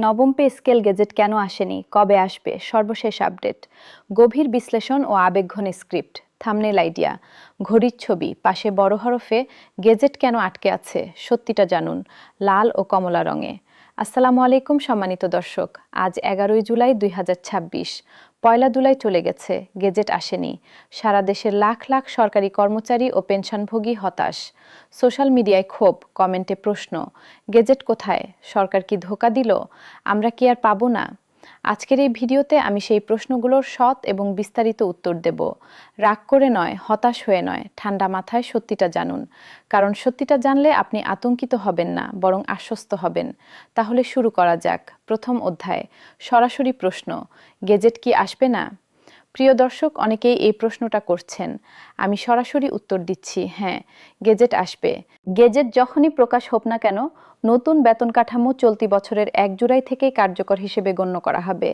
নবম pay scale gazette কেন আসেনি, কবে আসবে, সর্বশেষ আপডেট, গভীর বিশ্লেষণ ও আবেগঘন স্ক্রিপ্ট, থাম্বনেল আইডিয়া, ঘড়ির ছবি, পাশে বড় হরফে গেজেট কেন আটকে আছে, সত্যিটা জানুন, লাল ও কমলা রঙে। আসসালামু আলাইকুম সম্মানিত দর্শক, আজ 11ই জুলাই 2026। পয়লা জুলাই চলে গেছে, গেজেট আসেনি। সারা দেশের লাখ লাখ সরকারি কর্মচারী ও পেনশনভোগী হতাশ। সোশ্যাল মিডিয়ায় ক্ষোভ, কমেন্টে প্রশ্ন, গেজেট কোথায়, সরকার কি ধোঁকা দিল, আমরা কি আর পাবো না? আজকের এই ভিডিওতে আমি সেই প্রশ্নগুলোর সৎ এবং বিস্তারিত উত্তর দেব। রাগ করে নয়, হতাশ হয়ে নয়, ঠান্ডা মাথায় সত্যিটা জানুন। কারণ সত্যিটা জানলে আপনি আতঙ্কিত হবেন না, বরং আশ্বস্ত হবেন। তাহলে শুরু করা যাক। প্রথম অধ্যায়, সরাসরি প্রশ্ন, গেজেট কি আসবে না? প্রিয় দর্শক, অনেকেই এই প্রশ্নটা করছেন। আমি সরাসরি উত্তর দিচ্ছি, হ্যাঁ, গেজেট আসবে। গেজেট যখনই প্রকাশ হোক না কেন, নতুন বেতন কাঠামো চলতি বছরের 1 জুলাই থেকেই কার্যকর হিসেবে গণ্য করা হবে।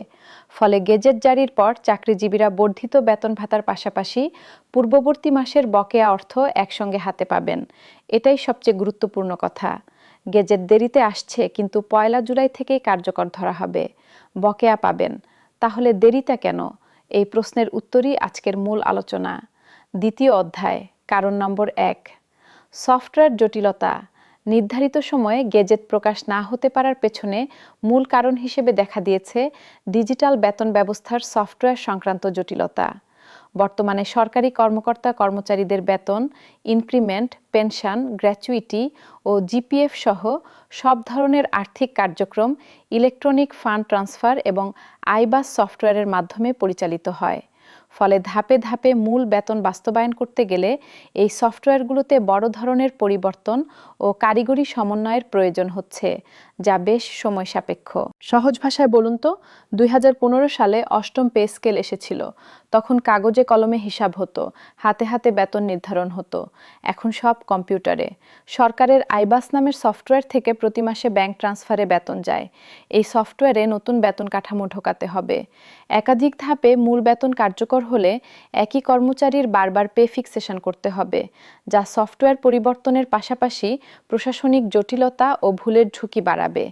ফলে গেজেট জারির পর চাকরিজীবীরা বর্ধিত বেতন ভাতার পাশাপাশি পূর্ববর্তী মাসের বকেয়া অর্থ একসঙ্গে হাতে পাবেন। এটাই সবচেয়ে গুরুত্বপূর্ণ কথা। গেজেট দেরিতে আসছে, কিন্তু পয়লা জুলাই থেকেই কার্যকর ধরা হবে। বকেয়া পাবেন। তাহলে দেরিটা কেন? এই প্রশ্নের উত্তরই আজকের মূল আলোচনা। দ্বিতীয় অধ্যায়, কারণ নম্বর 1, সফটওয়্যার জটিলতা। নির্ধারিত সময়ে গেজেট প্রকাশ না হতে পারার পেছনে মূল কারণ হিসেবে দেখা দিয়েছে ডিজিটাল বেতন ব্যবস্থার সফটওয়্যার সংক্রান্ত জটিলতা। বর্তমানে সরকারি কর্মকর্তা কর্মচারীদের বেতন, ইনক্রিমেন্ট, পেনশন, গ্র্যাচুইটি ও জিপিএফ সহ সব ধরনের আর্থিক কার্যক্রম ইলেকট্রনিক ফান্ড ট্রান্সফার এবং আইবাস সফটওয়্যারের মাধ্যমে পরিচালিত হয়। ফলে ধাপে ধাপে মূল বেতন বাস্তবায়ন করতে গেলে এই সফটওয়্যারগুলোতে বড় ধরনের পরিবর্তন ও কারিগরি সমন্বয়ের প্রয়োজন হচ্ছে, যা বেশ সময় সাপেক্ষ। সহজ ভাষায় বলুন তো, 2015 সালে 8ম পে স্কেল এসেছিল। তখন কাগজে কলমে হিসাব হতো, হাতে হাতে বেতন নির্ধারণ হতো। এখন সব কম্পিউটারে। সরকারের আইবাস নামের সফটওয়্যার থেকে প্রতি মাসে ব্যাংক ট্রান্সফারে বেতন যায়। এই সফটওয়্যারে নতুন বেতন কাঠামো ঢোকাতে হবে। একাধিক ধাপে মূল বেতন কার্যকর হলে একই কর্মচারীর বারবার পে ফিক্সেশন করতে হবে, যা সফটওয়্যার পরিবর্তনের পাশাপাশি প্রশাসনিক জটিলতা ও ভুলের ঝুঁকি বাড়াবে।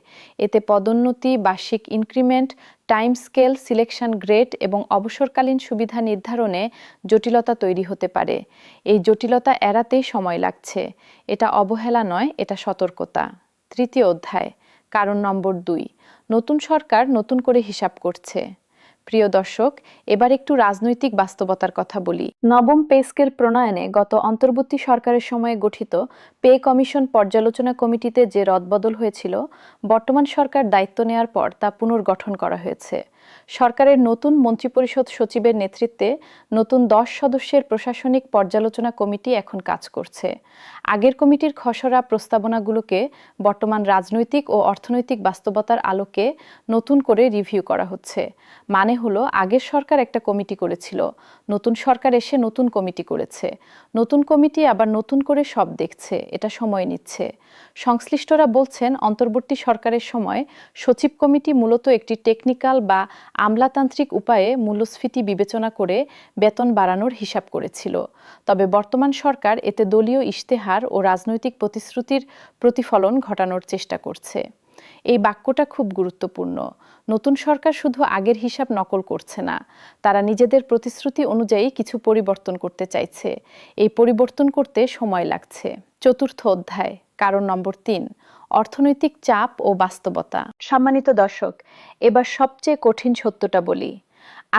এতে পদোন্নতি, বার্ষিক increment, time scale, selection grade এবং অবসরকালীন সুবিধা নির্ধারণে জটিলতা তৈরি হতে পারে। এই জটিলতা এড়াতেই সময় লাগছে। এটা অবহেলা নয়, এটা সতর্কতা। তৃতীয় অধ্যায়, কারণ নম্বর 2, নতুন সরকার নতুন করে হিসাব করছে। প্রিয় দর্শক, এবার একটু রাজনৈতিক বাস্তবতার কথা বলি। নবম পে স্কেল প্রণয়নে গত অন্তর্বর্তী সরকারের সময়ে গঠিত পে কমিশন পর্যালোচনা কমিটিতে যে রদবদল হয়েছিল, বর্তমান সরকার দায়িত্ব নেয়ার পর তা পুনর্গঠন করা হয়েছে। সরকারের নতুন মন্ত্রিপরিষদ সচিবের নেতৃত্বে নতুন 10 সদস্যের প্রশাসনিক পর্যালোচনা কমিটি এখন কাজ করছে। আগের কমিটির খসড়া প্রস্তাবনাগুলোকে বর্তমান রাজনৈতিক ও অর্থনৈতিক বাস্তবতার আলোকে নতুন করে রিভিউ করা হচ্ছে। মানে হলো, আগের সরকার একটা কমিটি করেছিল, নতুন সরকার এসে নতুন কমিটি করেছে, নতুন কমিটি আবার নতুন করে সব দেখছে, এটা সময় নিচ্ছে। সংশ্লিষ্টরা বলছেন, অন্তর্বর্তী সরকারের সময় সচিব কমিটি মূলত একটি টেকনিক্যাল বা আমলাতান্ত্রিক উপায়ে মূল্যস্ফীতি বিবেচনা করে বেতন বাড়ানোর হিসাব করেছিল। তবে বর্তমান সরকার এতে দলীয় ইশতেহার ও রাজনৈতিক প্রতিশ্রুতির প্রতিফলন ঘটানোর চেষ্টা করছে। এই বাক্যটা খুব গুরুত্বপূর্ণ। নতুন সরকার শুধু আগের হিসাব নকল করছে না, তারা নিজেদের প্রতিশ্রুতি অনুযায়ী কিছু পরিবর্তন করতে চাইছে। এই পরিবর্তন করতে সময় লাগছে। চতুর্থ অধ্যায়, কারণ নম্বর 3, অর্থনৈতিক চাপ ও বাস্তবতা। সম্মানিত দর্শক, এবার সবচেয়ে কঠিন সত্যটা বলি।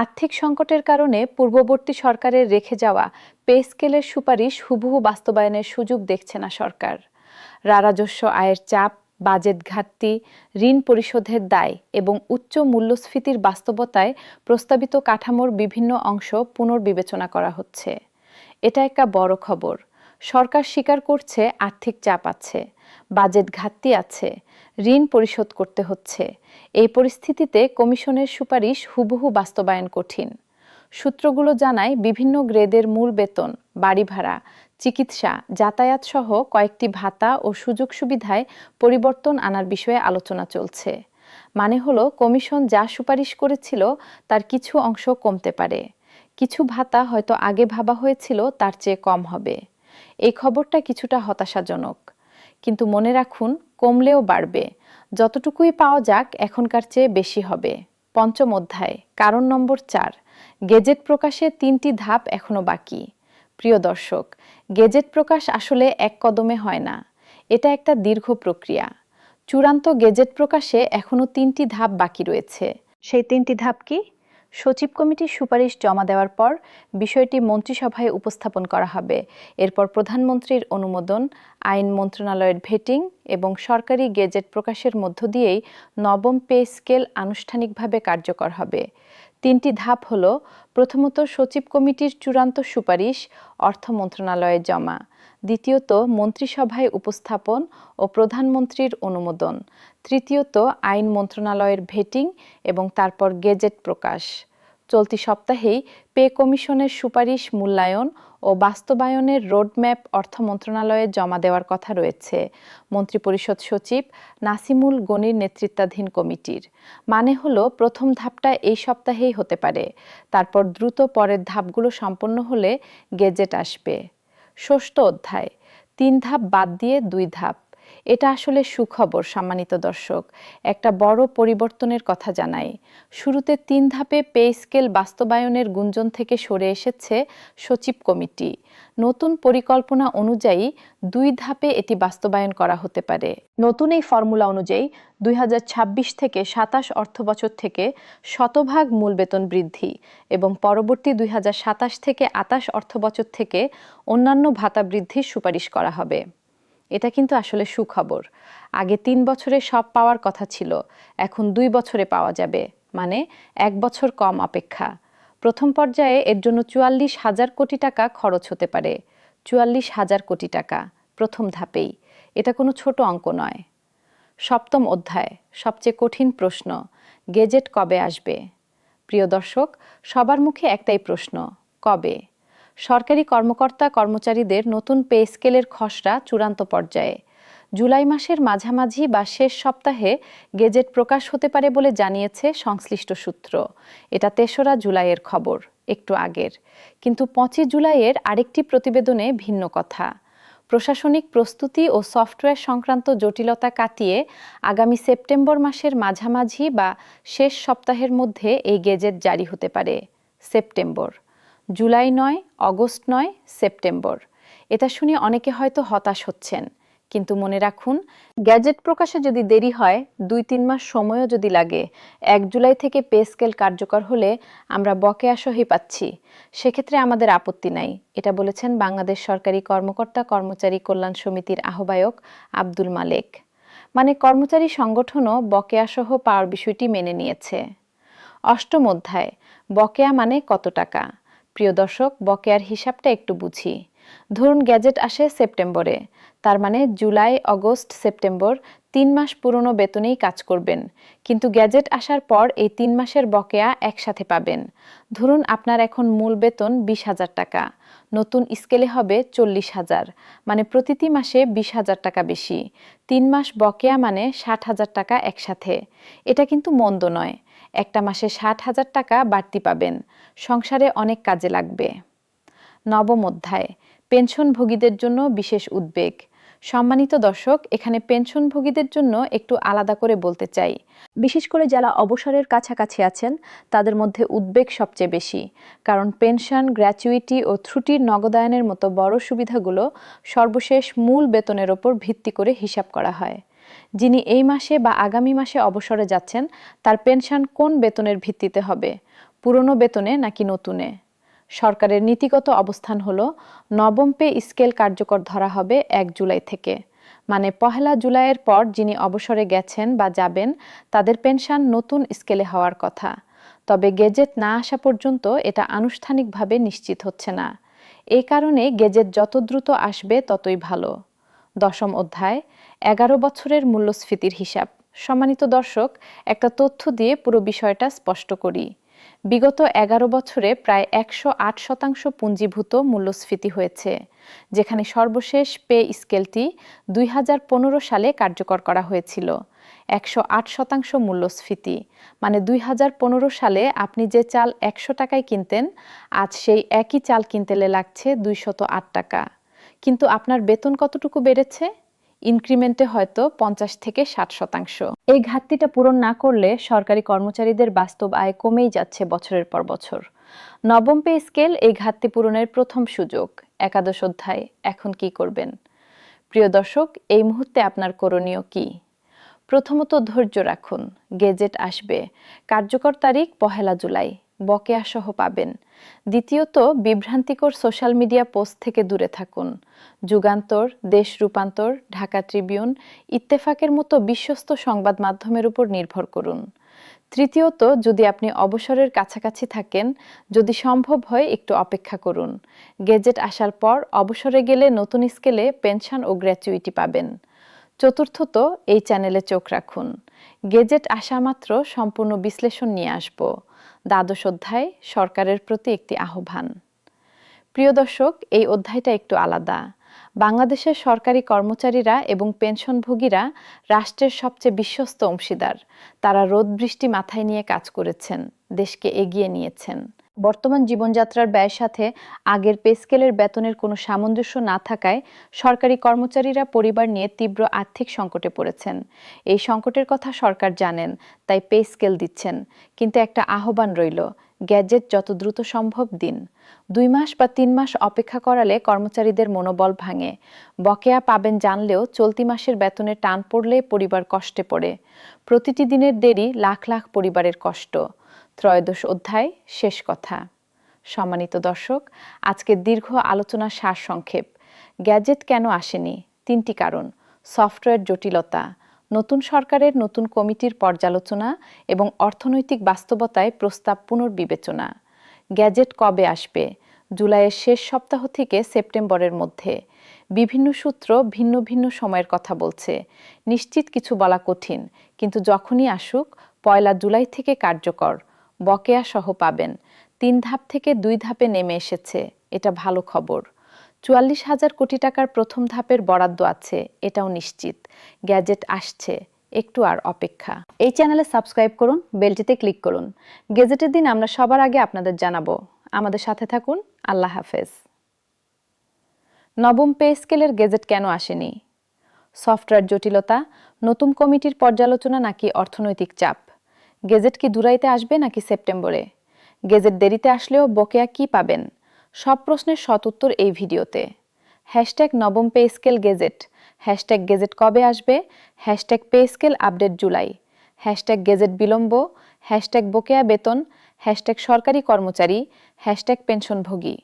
আর্থিক সংকটের কারণে পূর্ববর্তী সরকারের রেখে যাওয়া পে স্কেলের সুপারিশ হুবহু বাস্তবায়নের সুযোগ দেখছে না সরকার। রাজস্ব আয়ের চাপ, বাজেট ঘাটতি, ঋণ পরিশোধের দায় এবং উচ্চ মূল্যস্ফীতির বাস্তবতায় প্রস্তাবিত কাঠামোর বিভিন্ন অংশ পুনর্বিবেচনা করা হচ্ছে। এটা একটা বড় খবর। সরকার স্বীকার করছে আর্থিক চাপ আছে, বাজেট ঘাটতি আছে, ঋণ পরিশোধ করতে হচ্ছে। এই পরিস্থিতিতে কমিশনের সুপারিশ হুবহু বাস্তবায়ন কঠিন। সূত্রগুলো জানায়, বিভিন্ন গ্রেডের মূল বেতন, বাড়ি ভাড়া, চিকিৎসা, যাতায়াত সহ কয়েকটি ভাতা ও সুযোগ সুবিধায় পরিবর্তন আনার বিষয়ে আলোচনা চলছে। মানে হলো, কমিশন যা সুপারিশ করেছিল তার কিছু অংশ কমতে পারে। কিছু ভাতা হয়তো আগে ভাবা হয়েছিল তার চেয়ে কম হবে। এই খবরটা কিছুটা হতাশাজনক। কিন্তু মনে রাখুন, কমলেও বাড়বে। যতটুকুই পাওয়া যাক এখনকার চেয়ে বেশি হবে। পঞ্চম অধ্যায়, কারণ নম্বর 4, গেজেট প্রকাশে 3টি ধাপ এখনো বাকি। প্রিয় দর্শক, গেজেট প্রকাশ আসলে এক কদমে হয় না, এটা একটা দীর্ঘ প্রক্রিয়া। চূড়ান্ত গেজেট প্রকাশে এখনো 3টি ধাপ বাকি রয়েছে। সেই 3টি ধাপ কি? সচিব কমিটির সুপারিশ জমা দেওয়ার পর বিষয়টি মন্ত্রিসভায় উপস্থাপন করা হবে। এরপর প্রধানমন্ত্রীর অনুমোদন, আইন মন্ত্রণালয়ের ভেটিং এবং সরকারি গেজেট প্রকাশের মধ্য দিয়েই নবম পে স্কেল আনুষ্ঠানিকভাবে কার্যকর হবে। 3টি ধাপ হল: প্রথমত, সচিব কমিটির চূড়ান্ত সুপারিশ অর্থ মন্ত্রণালয়ে জমা; দ্বিতীয়ত, মন্ত্রিসভায় উপস্থাপন ও প্রধানমন্ত্রীর অনুমোদন; তৃতীয়ত, আইন মন্ত্রণালয়ের ভেটিং এবং তারপর গেজেট প্রকাশ। চলতি সপ্তাহেই পে কমিশনের সুপারিশ মূল্যায়ন ও বাস্তবায়নের রোডম্যাপ অর্থ মন্ত্রণালয়ে জমা দেওয়ার কথা রয়েছে মন্ত্রিপরিষদ সচিব নাসিমুল গনির নেতৃত্বাধীন কমিটির। মানে হলো, প্রথম ধাপটা এই সপ্তাহেই হতে পারে, তারপর দ্রুত পরের ধাপগুলো সম্পন্ন হলে গেজেট আসবে। ষষ্ঠ অধ্যায়, 3 ধাপ বাদ দিয়ে 2 ধাপ। এটা আসলে সুখবর সম্মানিত দর্শক, একটা বড় পরিবর্তনের কথা জানাই। শুরুতে 3 ধাপে পে স্কেল বাস্তবায়নের গুঞ্জন থেকে সরে এসেছে সচিব কমিটি। নতুন পরিকল্পনা অনুযায়ী 2 ধাপে এটি বাস্তবায়ন করা হতে পারে। নতুন এই ফর্মুলা অনুযায়ী 2026 থেকে 27 অর্থবছর থেকে শতভাগ মূল বেতন বৃদ্ধি এবং পরবর্তী 2027 থেকে 28 অর্থবছর থেকে অন্যান্য ভাতা বৃদ্ধির সুপারিশ করা হবে। এটা কিন্তু আসলে সুখবর। আগে 3 বছরে সব পাওয়ার কথা ছিল, এখন 2 বছরে পাওয়া যাবে, মানে 1 বছর কম অপেক্ষা। প্রথম পর্যায়ে এর জন্য 44,000 কোটি টাকা খরচ হতে পারে। 44,000 কোটি টাকা প্রথম ধাপেই, এটা কোনো ছোট অঙ্ক নয়। সপ্তম অধ্যায়, সবচেয়ে কঠিন প্রশ্ন, গেজেট কবে আসবে? প্রিয় দর্শক, সবার মুখে একটাই প্রশ্ন, কবে? সরকারি কর্মকর্তা কর্মচারীদের নতুন পে স্কেলের খসড়া চূড়ান্ত পর্যায়ে। জুলাই মাসের মাঝামাঝি বা শেষ সপ্তাহে গেজেট প্রকাশ হতে পারে বলে জানিয়েছে সংশ্লিষ্ট সূত্র। এটা 3রা জুলাইয়ের খবর, একটু আগের। কিন্তু 25 জুলাইয়ের আরেকটি প্রতিবেদনে ভিন্ন কথা। প্রশাসনিক প্রস্তুতি ও সফটওয়্যার সংক্রান্ত জটিলতা কাটিয়ে আগামী সেপ্টেম্বর মাসের মাঝামাঝি বা শেষ সপ্তাহের মধ্যে এই গেজেট জারি হতে পারে। সেপ্টেম্বর, জুলাই নয়, অগস্ট নয়, সেপ্টেম্বর। এটা শুনে অনেকে হয়তো হতাশ হচ্ছেন, কিন্তু মনে রাখুন, গ্যাজেট প্রকাশে যদি দেরি হয়, 2-3 মাস সময়ও যদি লাগে, 1 জুলাই থেকে পে স্কেল কার্যকর হলে আমরা বকেয়া সহি পাচ্ছি, সেক্ষেত্রে আমাদের আপত্তি নাই। এটা বলেছেন বাংলাদেশ সরকারি কর্মকর্তা কর্মচারী কল্যাণ সমিতির আহ্বায়ক আব্দুল মালেক। মানে কর্মচারী সংগঠনও বকেয়া সহ পাওয়ার বিষয়টি মেনে নিয়েছে। অষ্টম অধ্যায়, বকেয়া মানে কত টাকা? প্রিয় দর্শক, বকেয়ার হিসাবটা একটু বুঝি। ধরুন গ্যাজেট আসে সেপ্টেম্বরে, তার মানে জুলাই, অগস্ট, সেপ্টেম্বর 3 মাস পুরনো বেতনেই কাজ করবেন, কিন্তু গ্যাজেট আসার পর এই 3 মাসের বকেয়া একসাথে পাবেন। ধরুন আপনার এখন মূল বেতন 20,000 টাকা, নতুন স্কেলে হবে 40,000, মানে প্রতিটি মাসে 20,000 টাকা বেশি। 3 মাস বকেয়া মানে 60,000 টাকা একসাথে। এটা কিন্তু মন্দ নয়, একটা মাসে 60,000 টাকা বাড়তি পাবেন, সংসারে অনেক কাজে লাগবে। নবম অধ্যায়, পেনশনভোগীদের জন্য বিশেষ উদ্বেগ। সম্মানিত দর্শক, এখানে পেনশনভোগীদের জন্য একটু আলাদা করে বলতে চাই। বিশেষ করে যারা অবসরের কাছাকাছি আছেন, তাদের মধ্যে উদ্বেগ সবচেয়ে বেশি, কারণ পেনশন, গ্র্যাচুইটি ও ত্রুটির নগদায়নের মতো বড় সুবিধাগুলো সর্বশেষ মূল বেতনের ওপর ভিত্তি করে হিসাব করা হয়। যিনি এই মাসে বা আগামী মাসে অবসরে যাচ্ছেন, তার পেনশন কোন বেতনের ভিত্তিতে হবে? পুরনো বেতনে নাকি নতুনে? সরকারের নীতিগত অবস্থান হলো, নবম পে স্কেল কার্যকর ধরা হবে 1 জুলাই থেকে। মানে 1 জুলাইয়ের পর যিনি অবসরে গেছেন বা যাবেন, তাদের পেনশন নতুন স্কেলে হওয়ার কথা। তবে গেজেট না আসা পর্যন্ত এটা আনুষ্ঠানিকভাবে নিশ্চিত হচ্ছে না। এই কারণে গেজেট যত দ্রুত আসবে ততই ভালো। দশম অধ্যায়, 11 বছরের মূল্যস্ফীতির হিসাব। সম্মানিত দর্শক, একটা তথ্য দিয়ে পুরো বিষয়টা স্পষ্ট করি। বিগত 11 বছরে প্রায় 108% পুঞ্জীভূত মূল্যস্ফীতি হয়েছে, যেখানে সর্বশেষ পে স্কেলটি 2015 সালে কার্যকর করা হয়েছিল। 108% মূল্যস্ফীতি, মানে 2015 সালে আপনি যে চাল 100 টাকায় কিনতেন, আজ সেই একই চাল কিনতে লাগছে 208 টাকা। কিন্তু আপনার বেতন কতটুকু বেড়েছে? ইনক্রিমেন্টে হয়তো 50 থেকে 60%। এই ঘাটতিটা পূরণ না করলে সরকারি কর্মচারীদের বাস্তব আয় কমেই যাচ্ছে বছরের পর বছর। নবম পে স্কেল এই ঘাটতি পূরণের প্রথম সুযোগ। একাদশ অধ্যায়, এখন কি করবেন? প্রিয় দর্শক, এই মুহূর্তে আপনার করণীয় কি? প্রথমত ধৈর্য রাখুন, গেজেট আসবে। কার্যকর তারিখ 1 জুলাই, বকেয়া সহ পাবেন। দ্বিতীয়ত, বিভ্রান্তিকর সোশ্যাল মিডিয়া পোস্ট থেকে দূরে থাকুন। যুগান্তর, দেশ রূপান্তর, ঢাকা ট্রিবিউন, ইত্তেফাকের মতো বিশ্বস্ত সংবাদ মাধ্যমের উপর নির্ভর করুন। তৃতীয়ত, যদি আপনি অবসরের কাছাকাছি থাকেন, যদি সম্ভব হয় একটু অপেক্ষা করুন। গেজেট আসার পর অবসরে গেলে নতুন স্কেলে পেনশন ও গ্র্যাচুইটি পাবেন। চতুর্থত, এই চ্যানেলে চোখ রাখুন। গেজেট আসা মাত্র সম্পূর্ণ বিশ্লেষণ নিয়ে আসব। দ্বাদশ অধ্যায়, সরকারের প্রতি একটি আহ্বান। প্রিয় দর্শক, এই অধ্যায়টা একটু আলাদা। বাংলাদেশের সরকারি কর্মচারীরা এবং পেনশনভোগীরা রাষ্ট্রের সবচেয়ে বিশ্বস্ত অংশীদার। তারা রোদ বৃষ্টি মাথায় নিয়ে কাজ করেছেন, দেশকে এগিয়ে নিয়েছেন। বর্তমান জীবনযাত্রার ব্যয়ের সাথে আগের পে স্কেলের বেতনের কোনো সামঞ্জস্য না থাকায় সরকারি কর্মচারীরা পরিবার নিয়ে তীব্র আর্থিক সংকটে পড়েছেন। এই সংকটের কথা সরকার জানেন, তাই পে স্কেল দিচ্ছেন। কিন্তু একটা আহ্বান রইল, গ্যাজেট যত দ্রুত সম্ভব দিন। 2 মাস বা 3 মাস অপেক্ষা করালে কর্মচারীদের মনোবল ভাঙে। বকেয়া পাবেন জানলেও চলতি মাসের বেতনে টান পড়লে পরিবার কষ্টে পড়ে। প্রতিটি দিনের দেরি লাখ লাখ পরিবারের কষ্ট। ত্রয়োদশ অধ্যায়, শেষ কথা। সম্মানিত দর্শক, আজকের দীর্ঘ আলোচনার সারসংক্ষেপ। গ্যাজেট কেন আসেনি? 3টি কারণ: সফটওয়্যার জটিলতা, নতুন সরকারের নতুন কমিটির পর্যালোচনা এবং অর্থনৈতিক বাস্তবতায় প্রস্তাব পুনর্বিবেচনা। গ্যাজেট কবে আসবে? জুলাইয়ের শেষ সপ্তাহ থেকে সেপ্টেম্বরের মধ্যে। বিভিন্ন সূত্র ভিন্ন ভিন্ন সময়ের কথা বলছে। নিশ্চিত কিছু বলা কঠিন, কিন্তু যখনই আসুক 1 জুলাই থেকে কার্যকর। বকেয়া সহ পাবেন। 3 ধাপ থেকে 2 ধাপে নেমে এসেছে, এটা ভালো খবর। 44,000 কোটি টাকার প্রথম ধাপের বরাদ্দ আছে, এটাও নিশ্চিত। গ্যাজেট আসছে, একটু আর অপেক্ষা। এই চ্যানেলে সাবস্ক্রাইব করুন, বেলটিতে ক্লিক করুন। গেজেটের দিন আমরা সবার আগে আপনাদের জানাবো। আমাদের সাথে থাকুন। আল্লাহ হাফেজ। নবম পে স্কেলের গেজেট কেন আসেনি? সফটওয়্যার জটিলতা, নতুন কমিটির পর্যালোচনা নাকি অর্থনৈতিক চাপ? গেজেট কি জুলাইতে আসবে নাকি সেপ্টেম্বরে? গেজেট দেরিতে আসলেও বকেয়া কি পাবেন? সব প্রশ্নের সদুত্তর এই ভিডিওতে। #নবম পে স্কেল গেজেট, #গেজেট কবে আসবে, #pay scale update July, #gazette বিলম্ব, #বকেয়া বেতন, #সরকারি কর্মচারী, #পেনশনভোগী।